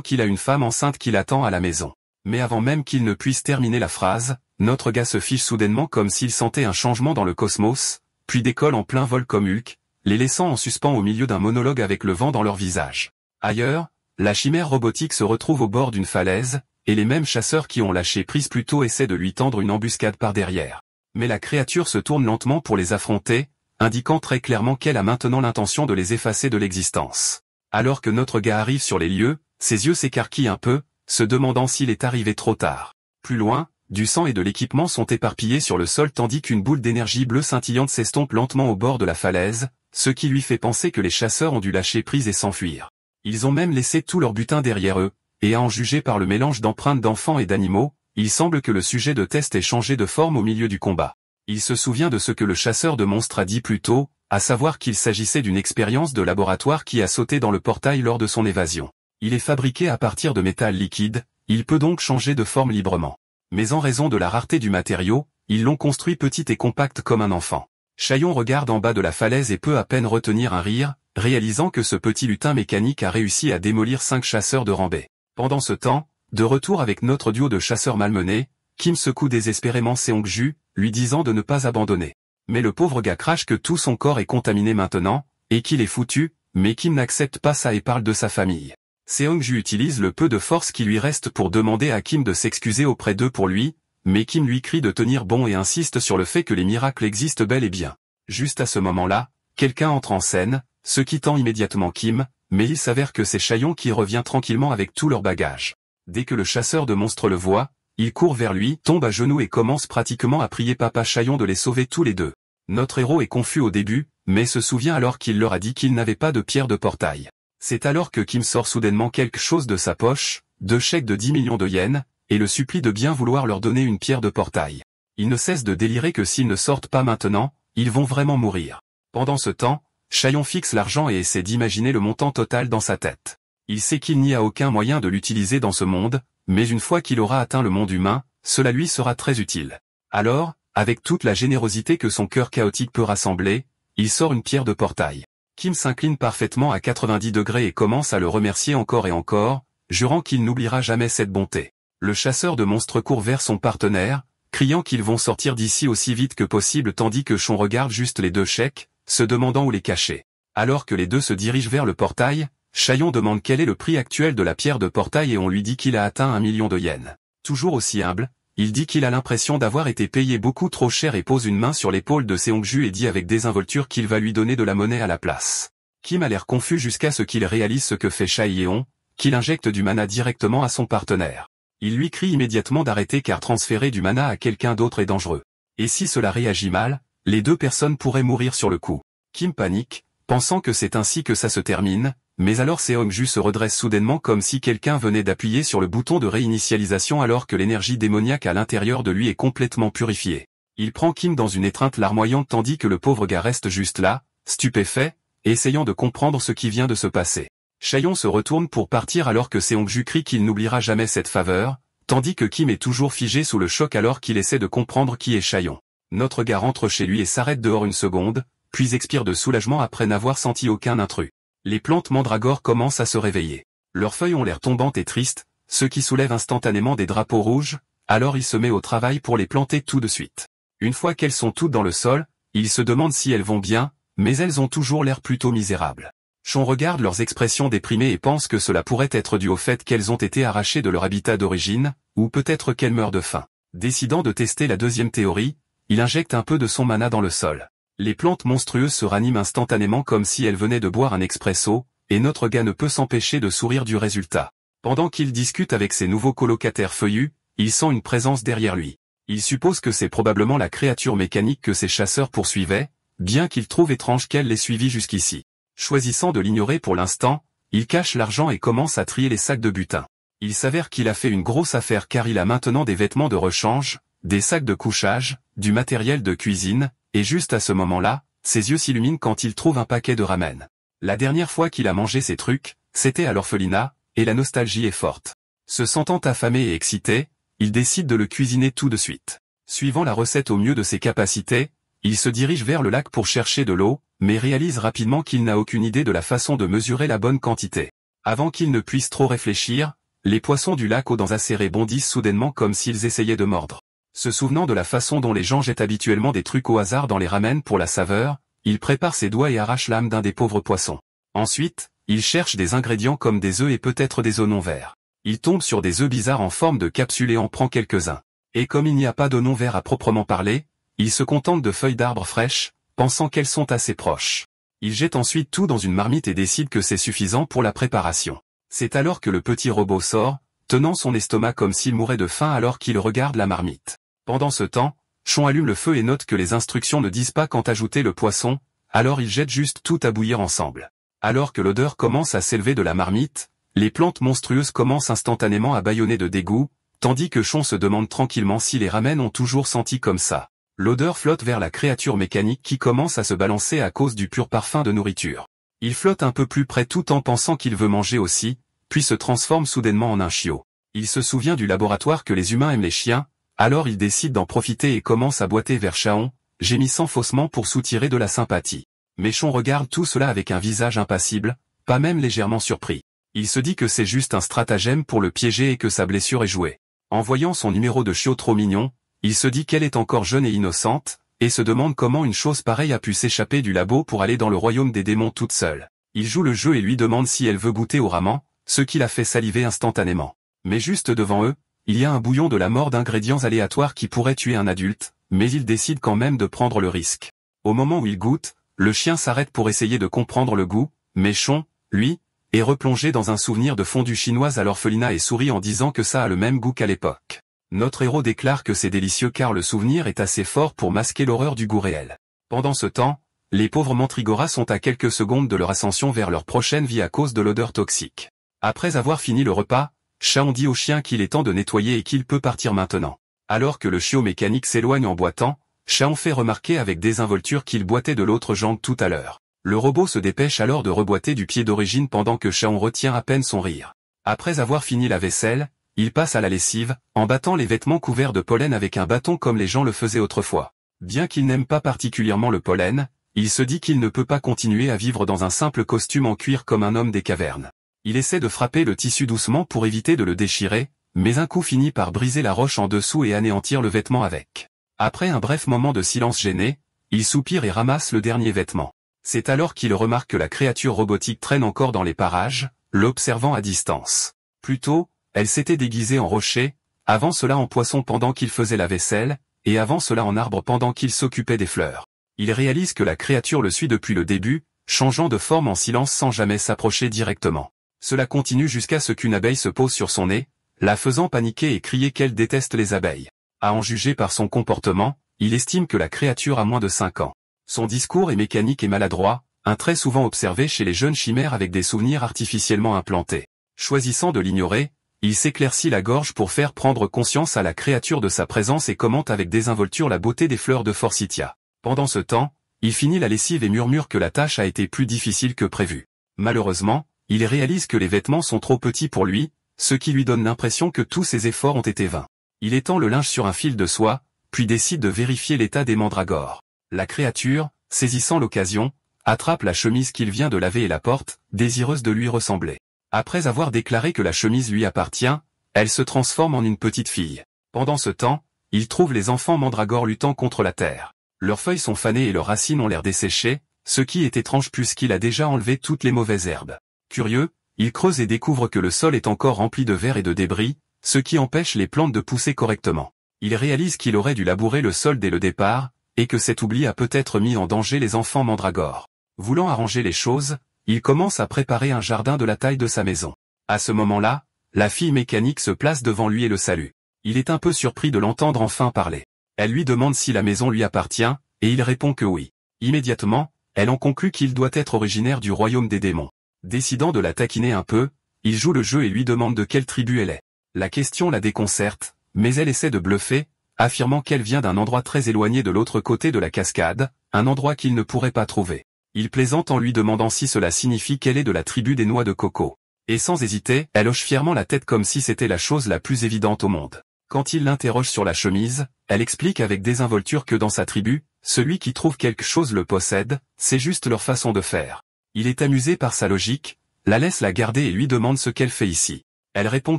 qu'il a une femme enceinte qui l'attend à la maison. Mais avant même qu'il ne puisse terminer la phrase, notre gars se fiche soudainement comme s'il sentait un changement dans le cosmos, puis décolle en plein vol comme Hulk, les laissant en suspens au milieu d'un monologue avec le vent dans leur visage. Ailleurs, la chimère robotique se retrouve au bord d'une falaise, et les mêmes chasseurs qui ont lâché prise plus tôt essaient de lui tendre une embuscade par derrière. Mais la créature se tourne lentement pour les affronter, indiquant très clairement qu'elle a maintenant l'intention de les effacer de l'existence. Alors que notre gars arrive sur les lieux, ses yeux s'écarquillent un peu, se demandant s'il est arrivé trop tard. Plus loin, du sang et de l'équipement sont éparpillés sur le sol tandis qu'une boule d'énergie bleue scintillante s'estompe lentement au bord de la falaise, ce qui lui fait penser que les chasseurs ont dû lâcher prise et s'enfuir. Ils ont même laissé tout leur butin derrière eux, et à en juger par le mélange d'empreintes d'enfants et d'animaux, il semble que le sujet de test ait changé de forme au milieu du combat. Il se souvient de ce que le chasseur de monstres a dit plus tôt, à savoir qu'il s'agissait d'une expérience de laboratoire qui a sauté dans le portail lors de son évasion. Il est fabriqué à partir de métal liquide, il peut donc changer de forme librement. Mais en raison de la rareté du matériau, ils l'ont construit petit et compact comme un enfant. Chaillon regarde en bas de la falaise et peut à peine retenir un rire, réalisant que ce petit lutin mécanique a réussi à démolir 5 chasseurs de rang B. Pendant ce temps, de retour avec notre duo de chasseurs malmenés, Kim secoue désespérément Seong-ju, lui disant de ne pas abandonner. Mais le pauvre gars crache que tout son corps est contaminé maintenant, et qu'il est foutu, mais Kim n'accepte pas ça et parle de sa famille. Seong-ju utilise le peu de force qui lui reste pour demander à Kim de s'excuser auprès d'eux pour lui, mais Kim lui crie de tenir bon et insiste sur le fait que les miracles existent bel et bien. Juste à ce moment-là, quelqu'un entre en scène, se quittant immédiatement Kim, mais il s'avère que c'est Chaillon qui revient tranquillement avec tout leur bagage. Dès que le chasseur de monstres le voit, il court vers lui, tombe à genoux et commence pratiquement à prier Papa Chaillon de les sauver tous les deux. Notre héros est confus au début, mais se souvient alors qu'il leur a dit qu'il n'avait pas de pierre de portail. C'est alors que Kim sort soudainement quelque chose de sa poche, 2 chèques de 10 millions de yens, et le supplie de bien vouloir leur donner une pierre de portail. Il ne cesse de délirer que s'ils ne sortent pas maintenant, ils vont vraiment mourir. Pendant ce temps, Chaillon fixe l'argent et essaie d'imaginer le montant total dans sa tête. Il sait qu'il n'y a aucun moyen de l'utiliser dans ce monde, mais une fois qu'il aura atteint le monde humain, cela lui sera très utile. Alors, avec toute la générosité que son cœur chaotique peut rassembler, il sort une pierre de portail. Kim s'incline parfaitement à 90 degrés et commence à le remercier encore et encore, jurant qu'il n'oubliera jamais cette bonté. Le chasseur de monstres court vers son partenaire, criant qu'ils vont sortir d'ici aussi vite que possible tandis que Chon regarde juste les 2 chèques, se demandant où les cacher. Alors que les deux se dirigent vers le portail, Chaillon demande quel est le prix actuel de la pierre de portail et on lui dit qu'il a atteint 1 million de yens. Toujours aussi humble, il dit qu'il a l'impression d'avoir été payé beaucoup trop cher et pose une main sur l'épaule de Seong-ju et dit avec désinvolture qu'il va lui donner de la monnaie à la place. Kim a l'air confus jusqu'à ce qu'il réalise ce que fait Chaillon, qu'il injecte du mana directement à son partenaire. Il lui crie immédiatement d'arrêter car transférer du mana à quelqu'un d'autre est dangereux. Et si cela réagit mal, les 2 personnes pourraient mourir sur le coup. Kim panique, pensant que c'est ainsi que ça se termine, mais alors Seong-ju se redresse soudainement comme si quelqu'un venait d'appuyer sur le bouton de réinitialisation alors que l'énergie démoniaque à l'intérieur de lui est complètement purifiée. Il prend Kim dans une étreinte larmoyante tandis que le pauvre gars reste juste là, stupéfait, essayant de comprendre ce qui vient de se passer. Chaillon se retourne pour partir alors que Seong-ju crie qu'il n'oubliera jamais cette faveur, tandis que Kim est toujours figé sous le choc alors qu'il essaie de comprendre qui est Chaillon. Notre gars rentre chez lui et s'arrête dehors une seconde, puis expire de soulagement après n'avoir senti aucun intrus. Les plantes mandragores commencent à se réveiller. Leurs feuilles ont l'air tombantes et tristes, ce qui soulève instantanément des drapeaux rouges, alors il se met au travail pour les planter tout de suite. Une fois qu'elles sont toutes dans le sol, il se demande si elles vont bien, mais elles ont toujours l'air plutôt misérables. Chon regarde leurs expressions déprimées et pense que cela pourrait être dû au fait qu'elles ont été arrachées de leur habitat d'origine, ou peut-être qu'elles meurent de faim. Décidant de tester la deuxième théorie, il injecte un peu de son mana dans le sol. Les plantes monstrueuses se raniment instantanément comme si elles venaient de boire un expresso, et notre gars ne peut s'empêcher de sourire du résultat. Pendant qu'il discute avec ses nouveaux colocataires feuillus, il sent une présence derrière lui. Il suppose que c'est probablement la créature mécanique que ses chasseurs poursuivaient, bien qu'il trouve étrange qu'elle l'ait suivi jusqu'ici. Choisissant de l'ignorer pour l'instant, il cache l'argent et commence à trier les sacs de butin. Il s'avère qu'il a fait une grosse affaire car il a maintenant des vêtements de rechange, des sacs de couchage, du matériel de cuisine, et juste à ce moment-là, ses yeux s'illuminent quand il trouve un paquet de ramen. La dernière fois qu'il a mangé ces trucs, c'était à l'orphelinat, et la nostalgie est forte. Se sentant affamé et excité, il décide de le cuisiner tout de suite. Suivant la recette au mieux de ses capacités, il se dirige vers le lac pour chercher de l'eau, mais réalise rapidement qu'il n'a aucune idée de la façon de mesurer la bonne quantité. Avant qu'il ne puisse trop réfléchir, les poissons du lac aux dents acérées bondissent soudainement comme s'ils essayaient de mordre. Se souvenant de la façon dont les gens jettent habituellement des trucs au hasard dans les ramen pour la saveur, il prépare ses doigts et arrache l'âme d'un des pauvres poissons. Ensuite, il cherche des ingrédients comme des œufs et peut-être des oignons verts. Il tombe sur des œufs bizarres en forme de capsule et en prend quelques-uns. Et comme il n'y a pas d'oignons verts à proprement parler, il se contente de feuilles d'arbres fraîches, pensant qu'elles sont assez proches. Il jette ensuite tout dans une marmite et décide que c'est suffisant pour la préparation. C'est alors que le petit robot sort, tenant son estomac comme s'il mourait de faim alors qu'il regarde la marmite. Pendant ce temps, Sean allume le feu et note que les instructions ne disent pas quand ajouter le poisson, alors il jette juste tout à bouillir ensemble. Alors que l'odeur commence à s'élever de la marmite, les plantes monstrueuses commencent instantanément à bâillonner de dégoût, tandis que Sean se demande tranquillement si les ramen ont toujours senti comme ça. L'odeur flotte vers la créature mécanique qui commence à se balancer à cause du pur parfum de nourriture. Il flotte un peu plus près tout en pensant qu'il veut manger aussi, puis se transforme soudainement en un chiot. Il se souvient du laboratoire que les humains aiment les chiens, alors il décide d'en profiter et commence à boiter vers Shaon, gémissant faussement pour soutirer de la sympathie. Mais Sean regarde tout cela avec un visage impassible, pas même légèrement surpris. Il se dit que c'est juste un stratagème pour le piéger et que sa blessure est jouée. En voyant son numéro de chiot trop mignon, il se dit qu'elle est encore jeune et innocente, et se demande comment une chose pareille a pu s'échapper du labo pour aller dans le royaume des démons toute seule. Il joue le jeu et lui demande si elle veut goûter au ramen, ce qui la fait saliver instantanément. Mais juste devant eux, il y a un bouillon de la mort d'ingrédients aléatoires qui pourrait tuer un adulte, mais il décide quand même de prendre le risque. Au moment où il goûte, le chien s'arrête pour essayer de comprendre le goût, mais Sean, lui, est replongé dans un souvenir de fondue chinoise à l'orphelinat et sourit en disant que ça a le même goût qu'à l'époque. Notre héros déclare que c'est délicieux car le souvenir est assez fort pour masquer l'horreur du goût réel. Pendant ce temps, les pauvres mantrigoras sont à quelques secondes de leur ascension vers leur prochaine vie à cause de l'odeur toxique. Après avoir fini le repas, Shaon dit au chien qu'il est temps de nettoyer et qu'il peut partir maintenant. Alors que le chiot mécanique s'éloigne en boitant, Shaon fait remarquer avec désinvolture qu'il boitait de l'autre jambe tout à l'heure. Le robot se dépêche alors de reboiter du pied d'origine pendant que Shaon retient à peine son rire. Après avoir fini la vaisselle, il passe à la lessive, en battant les vêtements couverts de pollen avec un bâton comme les gens le faisaient autrefois. Bien qu'il n'aime pas particulièrement le pollen, il se dit qu'il ne peut pas continuer à vivre dans un simple costume en cuir comme un homme des cavernes. Il essaie de frapper le tissu doucement pour éviter de le déchirer, mais un coup finit par briser la roche en dessous et anéantir le vêtement avec. Après un bref moment de silence gêné, il soupire et ramasse le dernier vêtement. C'est alors qu'il remarque que la créature robotique traîne encore dans les parages, l'observant à distance. Plus tôt, elle s'était déguisée en rocher, avant cela en poisson pendant qu'il faisait la vaisselle, et avant cela en arbre pendant qu'il s'occupait des fleurs. Il réalise que la créature le suit depuis le début, changeant de forme en silence sans jamais s'approcher directement. Cela continue jusqu'à ce qu'une abeille se pose sur son nez, la faisant paniquer et crier qu'elle déteste les abeilles. À en juger par son comportement, il estime que la créature a moins de 5 ans. Son discours est mécanique et maladroit, un trait souvent observé chez les jeunes chimères avec des souvenirs artificiellement implantés. Choisissant de l'ignorer, il s'éclaircit la gorge pour faire prendre conscience à la créature de sa présence et commente avec désinvolture la beauté des fleurs de Forsythia. Pendant ce temps, il finit la lessive et murmure que la tâche a été plus difficile que prévu. Malheureusement, il réalise que les vêtements sont trop petits pour lui, ce qui lui donne l'impression que tous ses efforts ont été vains. Il étend le linge sur un fil de soie, puis décide de vérifier l'état des mandragores. La créature, saisissant l'occasion, attrape la chemise qu'il vient de laver et la porte, désireuse de lui ressembler. Après avoir déclaré que la chemise lui appartient, elle se transforme en une petite fille. Pendant ce temps, il trouve les enfants mandragores luttant contre la terre. Leurs feuilles sont fanées et leurs racines ont l'air desséchées, ce qui est étrange puisqu'il a déjà enlevé toutes les mauvaises herbes. Curieux, il creuse et découvre que le sol est encore rempli de verre et de débris, ce qui empêche les plantes de pousser correctement. Il réalise qu'il aurait dû labourer le sol dès le départ, et que cet oubli a peut-être mis en danger les enfants mandragores. Voulant arranger les choses, il commence à préparer un jardin de la taille de sa maison. À ce moment-là, la fille mécanique se place devant lui et le salue. Il est un peu surpris de l'entendre enfin parler. Elle lui demande si la maison lui appartient, et il répond que oui. Immédiatement, elle en conclut qu'il doit être originaire du royaume des démons. Décidant de la taquiner un peu, il joue le jeu et lui demande de quelle tribu elle est. La question la déconcerte, mais elle essaie de bluffer, affirmant qu'elle vient d'un endroit très éloigné de l'autre côté de la cascade, un endroit qu'il ne pourrait pas trouver. Il plaisante en lui demandant si cela signifie qu'elle est de la tribu des noix de coco. Et sans hésiter, elle hoche fièrement la tête comme si c'était la chose la plus évidente au monde. Quand il l'interroge sur la chemise, elle explique avec désinvolture que dans sa tribu, celui qui trouve quelque chose le possède, c'est juste leur façon de faire. Il est amusé par sa logique, la laisse la garder et lui demande ce qu'elle fait ici. Elle répond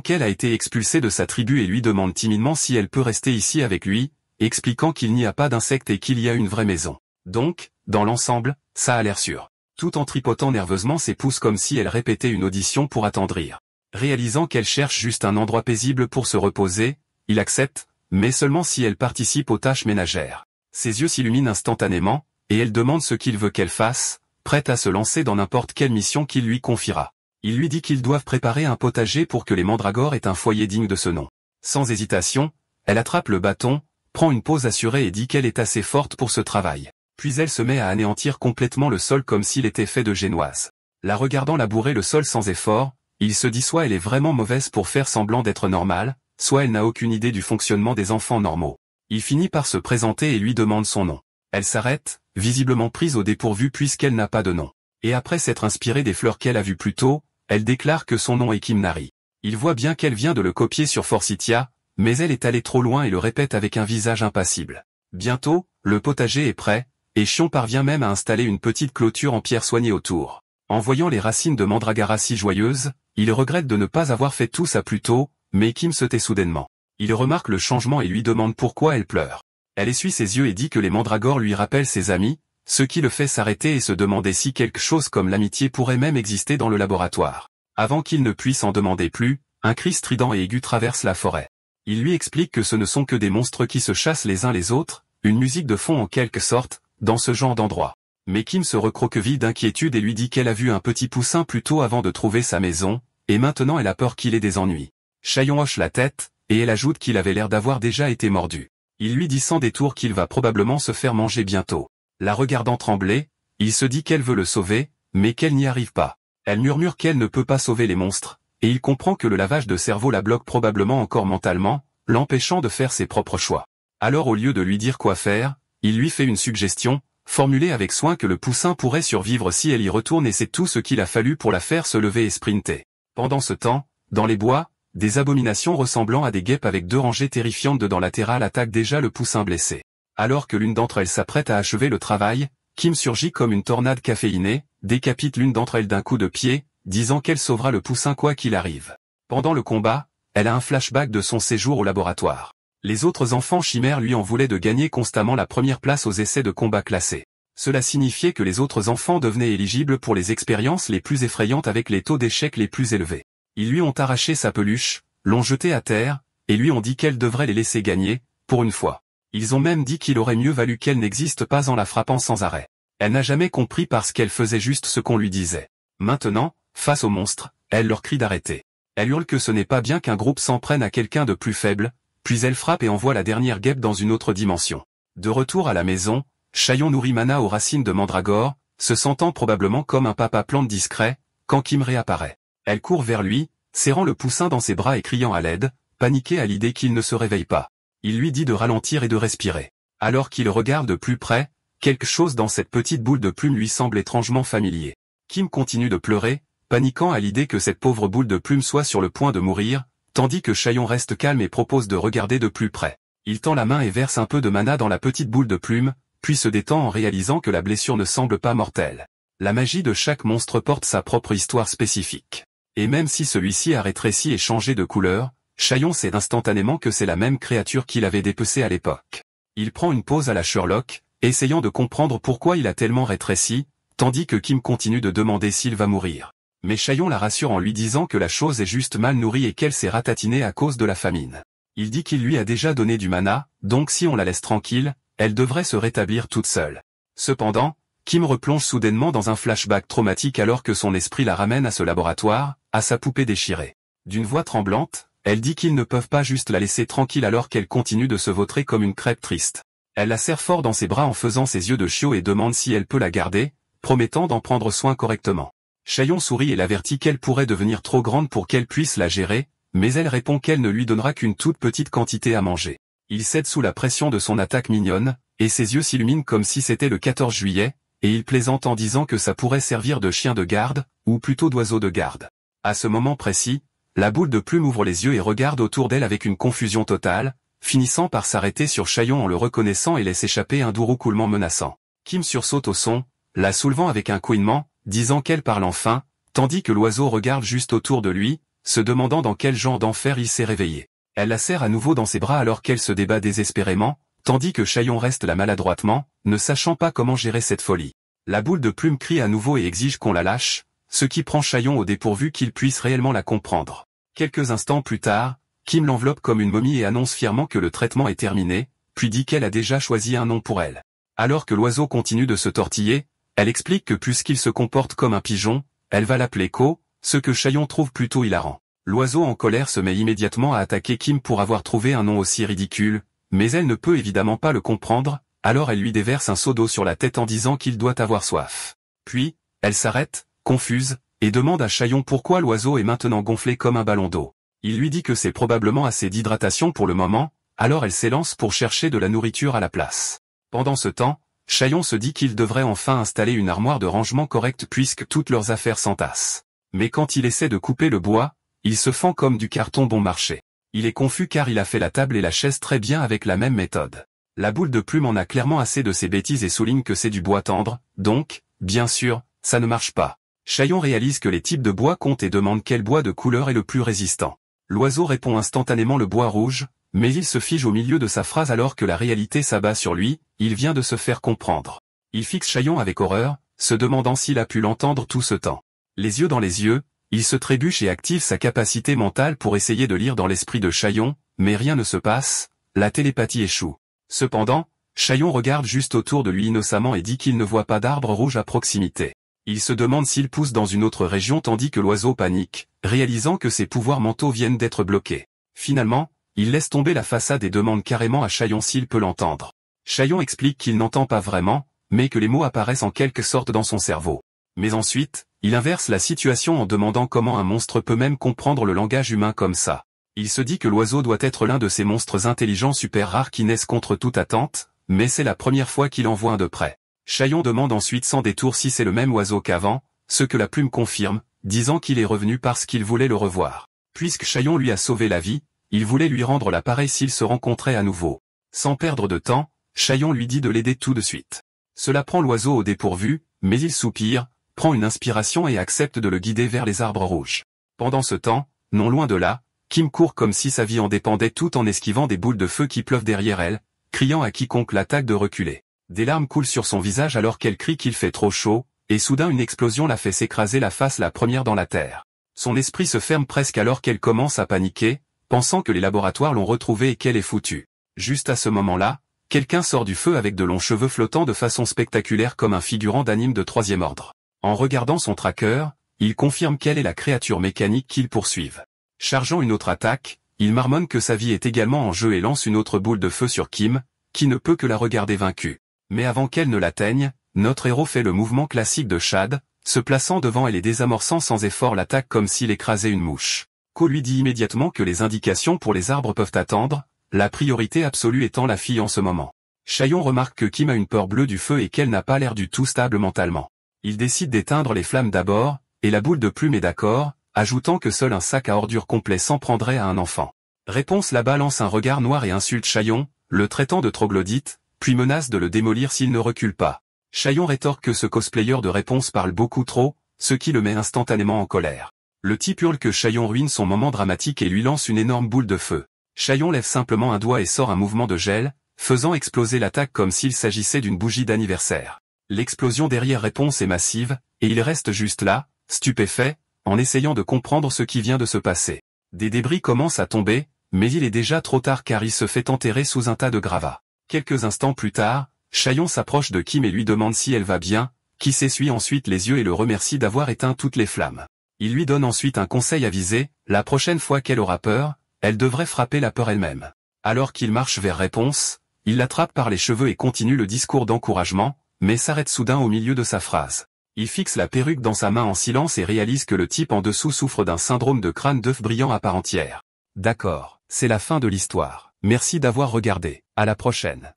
qu'elle a été expulsée de sa tribu et lui demande timidement si elle peut rester ici avec lui, expliquant qu'il n'y a pas d'insectes et qu'il y a une vraie maison. Donc, dans l'ensemble, ça a l'air sûr. Tout en tripotant nerveusement ses pouces comme si elle répétait une audition pour attendrir. Réalisant qu'elle cherche juste un endroit paisible pour se reposer, il accepte, mais seulement si elle participe aux tâches ménagères. Ses yeux s'illuminent instantanément, et elle demande ce qu'il veut qu'elle fasse, prête à se lancer dans n'importe quelle mission qu'il lui confiera. Il lui dit qu'ils doivent préparer un potager pour que les mandragores aient un foyer digne de ce nom. Sans hésitation, elle attrape le bâton, prend une pause assurée et dit qu'elle est assez forte pour ce travail. Puis elle se met à anéantir complètement le sol comme s'il était fait de génoise. La regardant labourer le sol sans effort, il se dit soit elle est vraiment mauvaise pour faire semblant d'être normale, soit elle n'a aucune idée du fonctionnement des enfants normaux. Il finit par se présenter et lui demande son nom. Elle s'arrête, visiblement prise au dépourvu puisqu'elle n'a pas de nom. Et après s'être inspirée des fleurs qu'elle a vues plus tôt, elle déclare que son nom est Kimnari. Il voit bien qu'elle vient de le copier sur Forsythia, mais elle est allée trop loin et le répète avec un visage impassible. Bientôt, le potager est prêt, et Chion parvient même à installer une petite clôture en pierre soignée autour. En voyant les racines de mandragara si joyeuses, il regrette de ne pas avoir fait tout ça plus tôt, mais Kim se tait soudainement. Il remarque le changement et lui demande pourquoi elle pleure. Elle essuie ses yeux et dit que les mandragores lui rappellent ses amis, ce qui le fait s'arrêter et se demander si quelque chose comme l'amitié pourrait même exister dans le laboratoire. Avant qu'il ne puisse en demander plus, un cri strident et aigu traverse la forêt. Il lui explique que ce ne sont que des monstres qui se chassent les uns les autres, une musique de fond en quelque sorte, dans ce genre d'endroit. Mais Kim se recroqueville d'inquiétude et lui dit qu'elle a vu un petit poussin plus tôt avant de trouver sa maison, et maintenant elle a peur qu'il ait des ennuis. Chaillon hoche la tête, et elle ajoute qu'il avait l'air d'avoir déjà été mordu. Il lui dit sans détour qu'il va probablement se faire manger bientôt. La regardant trembler, il se dit qu'elle veut le sauver, mais qu'elle n'y arrive pas. Elle murmure qu'elle ne peut pas sauver les monstres, et il comprend que le lavage de cerveau la bloque probablement encore mentalement, l'empêchant de faire ses propres choix. Alors au lieu de lui dire quoi faire, il lui fait une suggestion, formulée avec soin que le poussin pourrait survivre si elle y retourne et c'est tout ce qu'il a fallu pour la faire se lever et sprinter. Pendant ce temps, dans les bois, des abominations ressemblant à des guêpes avec 2 rangées terrifiantes de dents latérales attaquent déjà le poussin blessé. Alors que l'une d'entre elles s'apprête à achever le travail, Kim surgit comme une tornade caféinée, décapite l'une d'entre elles d'un coup de pied, disant qu'elle sauvera le poussin quoi qu'il arrive. Pendant le combat, elle a un flashback de son séjour au laboratoire. Les autres enfants chimères lui en voulaient de gagner constamment la première place aux essais de combat classés. Cela signifiait que les autres enfants devenaient éligibles pour les expériences les plus effrayantes avec les taux d'échec les plus élevés. Ils lui ont arraché sa peluche, l'ont jetée à terre, et lui ont dit qu'elle devrait les laisser gagner, pour une fois. Ils ont même dit qu'il aurait mieux valu qu'elle n'existe pas en la frappant sans arrêt. Elle n'a jamais compris parce qu'elle faisait juste ce qu'on lui disait. Maintenant, face aux monstres, elle leur crie d'arrêter. Elle hurle que ce n'est pas bien qu'un groupe s'en prenne à quelqu'un de plus faible, puis elle frappe et envoie la dernière guêpe dans une autre dimension. De retour à la maison, Chaillon nourrit Mana aux racines de mandragore, se sentant probablement comme un papa plante discret, quand Kim réapparaît. Elle court vers lui, serrant le poussin dans ses bras et criant à l'aide, paniquée à l'idée qu'il ne se réveille pas. Il lui dit de ralentir et de respirer. Alors qu'il regarde de plus près, quelque chose dans cette petite boule de plume lui semble étrangement familier. Kim continue de pleurer, paniquant à l'idée que cette pauvre boule de plume soit sur le point de mourir, tandis que Chaillon reste calme et propose de regarder de plus près. Il tend la main et verse un peu de mana dans la petite boule de plume, puis se détend en réalisant que la blessure ne semble pas mortelle. La magie de chaque monstre porte sa propre histoire spécifique. Et même si celui-ci a rétréci et changé de couleur, Chaillon sait instantanément que c'est la même créature qu'il avait dépecée à l'époque. Il prend une pause à la Sherlock, essayant de comprendre pourquoi il a tellement rétréci, tandis que Kim continue de demander s'il va mourir. Mais Chaillon la rassure en lui disant que la chose est juste mal nourrie et qu'elle s'est ratatinée à cause de la famine. Il dit qu'il lui a déjà donné du mana, donc si on la laisse tranquille, elle devrait se rétablir toute seule. Cependant, Kim replonge soudainement dans un flashback traumatique alors que son esprit la ramène à ce laboratoire, à sa poupée déchirée. D'une voix tremblante, elle dit qu'ils ne peuvent pas juste la laisser tranquille alors qu'elle continue de se vautrer comme une crêpe triste. Elle la serre fort dans ses bras en faisant ses yeux de chiot et demande si elle peut la garder, promettant d'en prendre soin correctement. Chaillon sourit et l'avertit qu'elle pourrait devenir trop grande pour qu'elle puisse la gérer, mais elle répond qu'elle ne lui donnera qu'une toute petite quantité à manger. Il cède sous la pression de son attaque mignonne, et ses yeux s'illuminent comme si c'était le 14 juillet, et il plaisante en disant que ça pourrait servir de chien de garde, ou plutôt d'oiseau de garde. À ce moment précis, la boule de plume ouvre les yeux et regarde autour d'elle avec une confusion totale, finissant par s'arrêter sur Chaillon en le reconnaissant et laisse échapper un doux roucoulement menaçant. Kim sursaute au son, la soulevant avec un couinement, disant qu'elle parle enfin, tandis que l'oiseau regarde juste autour de lui, se demandant dans quel genre d'enfer il s'est réveillé. Elle la serre à nouveau dans ses bras alors qu'elle se débat désespérément, tandis que Chaillon reste là maladroitement, ne sachant pas comment gérer cette folie. La boule de plume crie à nouveau et exige qu'on la lâche, ce qui prend Chaillon au dépourvu qu'il puisse réellement la comprendre. Quelques instants plus tard, Kim l'enveloppe comme une momie et annonce fièrement que le traitement est terminé, puis dit qu'elle a déjà choisi un nom pour elle. Alors que l'oiseau continue de se tortiller, elle explique que puisqu'il se comporte comme un pigeon, elle va l'appeler Ko, ce que Chaillon trouve plutôt hilarant. L'oiseau en colère se met immédiatement à attaquer Kim pour avoir trouvé un nom aussi ridicule, mais elle ne peut évidemment pas le comprendre, alors elle lui déverse un seau d'eau sur la tête en disant qu'il doit avoir soif. Puis, elle s'arrête, confuse, et demande à Chaillon pourquoi l'oiseau est maintenant gonflé comme un ballon d'eau. Il lui dit que c'est probablement assez d'hydratation pour le moment, alors elle s'élance pour chercher de la nourriture à la place. Pendant ce temps, Chaillon se dit qu'il devrait enfin installer une armoire de rangement correcte puisque toutes leurs affaires s'entassent. Mais quand il essaie de couper le bois, il se fend comme du carton bon marché. Il est confus car il a fait la table et la chaise très bien avec la même méthode. La boule de plume en a clairement assez de ses bêtises et souligne que c'est du bois tendre, donc, bien sûr, ça ne marche pas. Chaillon réalise que les types de bois comptent et demande quel bois de couleur est le plus résistant. L'oiseau répond instantanément le bois rouge, mais il se fige au milieu de sa phrase alors que la réalité s'abat sur lui, il vient de se faire comprendre. Il fixe Chaillon avec horreur, se demandant s'il a pu l'entendre tout ce temps. Les yeux dans les yeux, il se trébuche et active sa capacité mentale pour essayer de lire dans l'esprit de Chaillon, mais rien ne se passe, la télépathie échoue. Cependant, Chaillon regarde juste autour de lui innocemment et dit qu'il ne voit pas d'arbre rouge à proximité. Il se demande s'il pousse dans une autre région tandis que l'oiseau panique, réalisant que ses pouvoirs mentaux viennent d'être bloqués. Finalement, il laisse tomber la façade et demande carrément à Chaillon s'il peut l'entendre. Chaillon explique qu'il n'entend pas vraiment, mais que les mots apparaissent en quelque sorte dans son cerveau. Mais ensuite, il inverse la situation en demandant comment un monstre peut même comprendre le langage humain comme ça. Il se dit que l'oiseau doit être l'un de ces monstres intelligents super rares qui naissent contre toute attente, mais c'est la première fois qu'il en voit un de près. Chaillon demande ensuite sans détour si c'est le même oiseau qu'avant, ce que la plume confirme, disant qu'il est revenu parce qu'il voulait le revoir. Puisque Chaillon lui a sauvé la vie, il voulait lui rendre l'appareil s'ils se rencontraient à nouveau. Sans perdre de temps, Chaillon lui dit de l'aider tout de suite. Cela prend l'oiseau au dépourvu, mais il soupire, prend une inspiration et accepte de le guider vers les arbres rouges. Pendant ce temps, non loin de là, Kim court comme si sa vie en dépendait tout en esquivant des boules de feu qui pleuvent derrière elle, criant à quiconque l'attaque de reculer. Des larmes coulent sur son visage alors qu'elle crie qu'il fait trop chaud, et soudain une explosion la fait s'écraser la face la première dans la terre. Son esprit se ferme presque alors qu'elle commence à paniquer, pensant que les laboratoires l'ont retrouvée et qu'elle est foutue. Juste à ce moment-là, quelqu'un sort du feu avec de longs cheveux flottant de façon spectaculaire comme un figurant d'anime de troisième ordre. En regardant son tracker, il confirme qu'elle est la créature mécanique qu'ils poursuivent. Chargeant une autre attaque, il marmonne que sa vie est également en jeu et lance une autre boule de feu sur Kim, qui ne peut que la regarder vaincue. Mais avant qu'elle ne l'atteigne, notre héros fait le mouvement classique de Chad, se plaçant devant elle et désamorçant sans effort l'attaque comme s'il écrasait une mouche. Ko lui dit immédiatement que les indications pour les arbres peuvent attendre, la priorité absolue étant la fille en ce moment. Chaillon remarque que Kim a une peur bleue du feu et qu'elle n'a pas l'air du tout stable mentalement. Il décide d'éteindre les flammes d'abord, et la boule de plume est d'accord, ajoutant que seul un sac à ordures complet s'en prendrait à un enfant. Réponse là-bas lance un regard noir et insulte Chaillon, le traitant de troglodyte, puis menace de le démolir s'il ne recule pas. Chaillon rétorque que ce cosplayer de réponse parle beaucoup trop, ce qui le met instantanément en colère. Le type hurle que Chaillon ruine son moment dramatique et lui lance une énorme boule de feu. Chaillon lève simplement un doigt et sort un mouvement de gel, faisant exploser l'attaque comme s'il s'agissait d'une bougie d'anniversaire. L'explosion derrière réponse est massive, et il reste juste là, stupéfait, en essayant de comprendre ce qui vient de se passer. Des débris commencent à tomber, mais il est déjà trop tard car il se fait enterrer sous un tas de gravats. Quelques instants plus tard, Chaillon s'approche de Kim et lui demande si elle va bien, qui s'essuie ensuite les yeux et le remercie d'avoir éteint toutes les flammes. Il lui donne ensuite un conseil avisé, la prochaine fois qu'elle aura peur, elle devrait frapper la peur elle-même. Alors qu'il marche vers réponse, il l'attrape par les cheveux et continue le discours d'encouragement, mais s'arrête soudain au milieu de sa phrase. Il fixe la perruque dans sa main en silence et réalise que le type en dessous souffre d'un syndrome de crâne d'œuf brillant à part entière. D'accord, c'est la fin de l'histoire. Merci d'avoir regardé. À la prochaine.